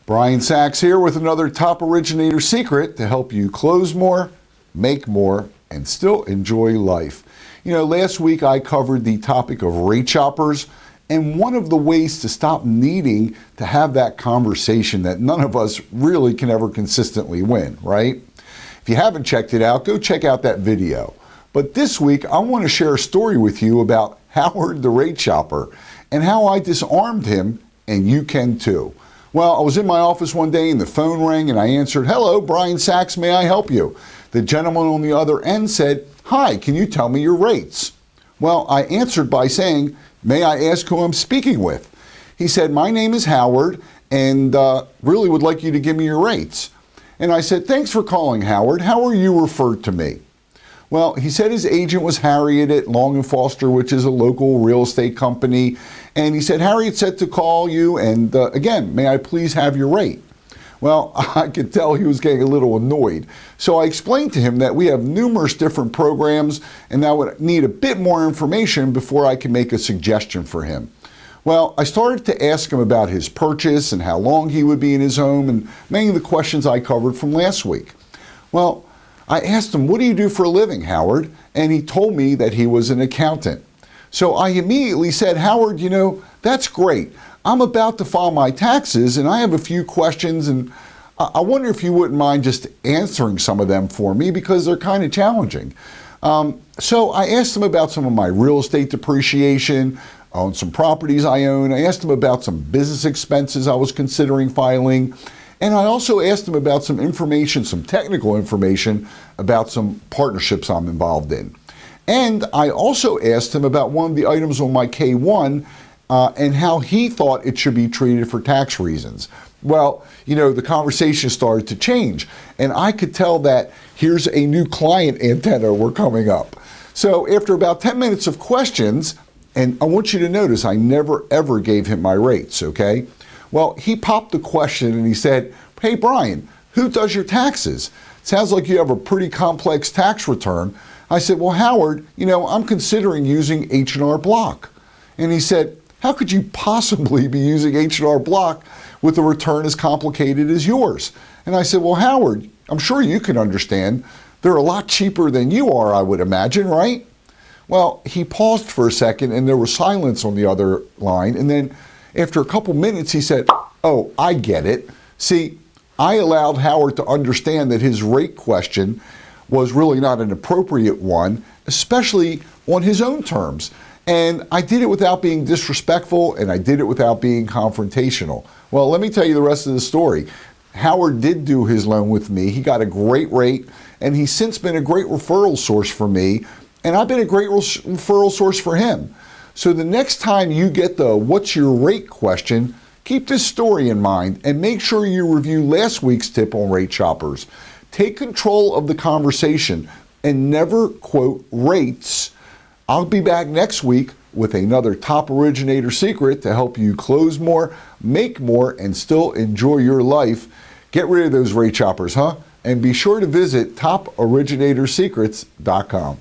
Brian Sachs here with another top originator secret to help you close more, make more, and still enjoy life. You know, last week I covered the topic of rate shoppers, and one of the ways to stop needing to have that conversation that none of us really can ever consistently win, right? If you haven't checked it out, go check out that video. But this week I want to share a story with you about Howard the rate shopper and how I disarmed him, and you can too. Well, I was in my office one day and the phone rang and I answered, "Hello, Brian Sachs, may I help you?" The gentleman on the other end said, "Hi, can you tell me your rates?" Well, I answered by saying, "May I ask who I'm speaking with?" He said, "My name is Howard and really would like you to give me your rates." And I said, "Thanks for calling, Howard. How are you referred to me?" Well, he said his agent was Harriet at Long & Foster, which is a local real estate company. And he said, "Harriet said to call you, and again, may I please have your rate?" Well, I could tell he was getting a little annoyed. So I explained to him that we have numerous different programs and I would need a bit more information before I can make a suggestion for him. Well, I started to ask him about his purchase and how long he would be in his home and many of the questions I covered from last week. Well, I asked him, "What do you do for a living, Howard?" And he told me that he was an accountant. So I immediately said, "Howard, you know, that's great. I'm about to file my taxes and I have a few questions and I wonder if you wouldn't mind just answering some of them for me because they're kind of challenging." So I asked him about some of my real estate depreciation on some properties I own. I asked him about some business expenses I was considering filing. And I also asked him about some information, some technical information about some partnerships I'm involved in. And I also asked him about one of the items on my K-1 and how he thought it should be treated for tax reasons. Well, you know, the conversation started to change and I could tell that here's a new client antenna we're coming up. So after about 10 minutes of questions, and I want you to notice I never ever gave him my rates, okay? Well, he popped the question and he said, "Hey, Brian, who does your taxes? Sounds like you have a pretty complex tax return." I said, "Well, Howard, you know, I'm considering using H&R Block." And he said, "How could you possibly be using H&R Block with a return as complicated as yours?" And I said, "Well, Howard, I'm sure you can understand. They're a lot cheaper than you are, I would imagine, right?" Well, he paused for a second and there was silence on the other line. And then after a couple minutes, he said, "Oh, I get it." See, I allowed Howard to understand that his rate question was really not an appropriate one, especially on his own terms. And I did it without being disrespectful and I did it without being confrontational. Well, let me tell you the rest of the story. Howard did do his loan with me. He got a great rate and he's since been a great referral source for me. And I've been a great referral source for him. So the next time you get the "what's your rate" question, keep this story in mind and make sure you review last week's tip on rate shoppers. Take control of the conversation and never quote rates. I'll be back next week with another top originator secret to help you close more, make more, and still enjoy your life. Get rid of those rate shoppers, huh? And be sure to visit toporiginatorSecrets.com.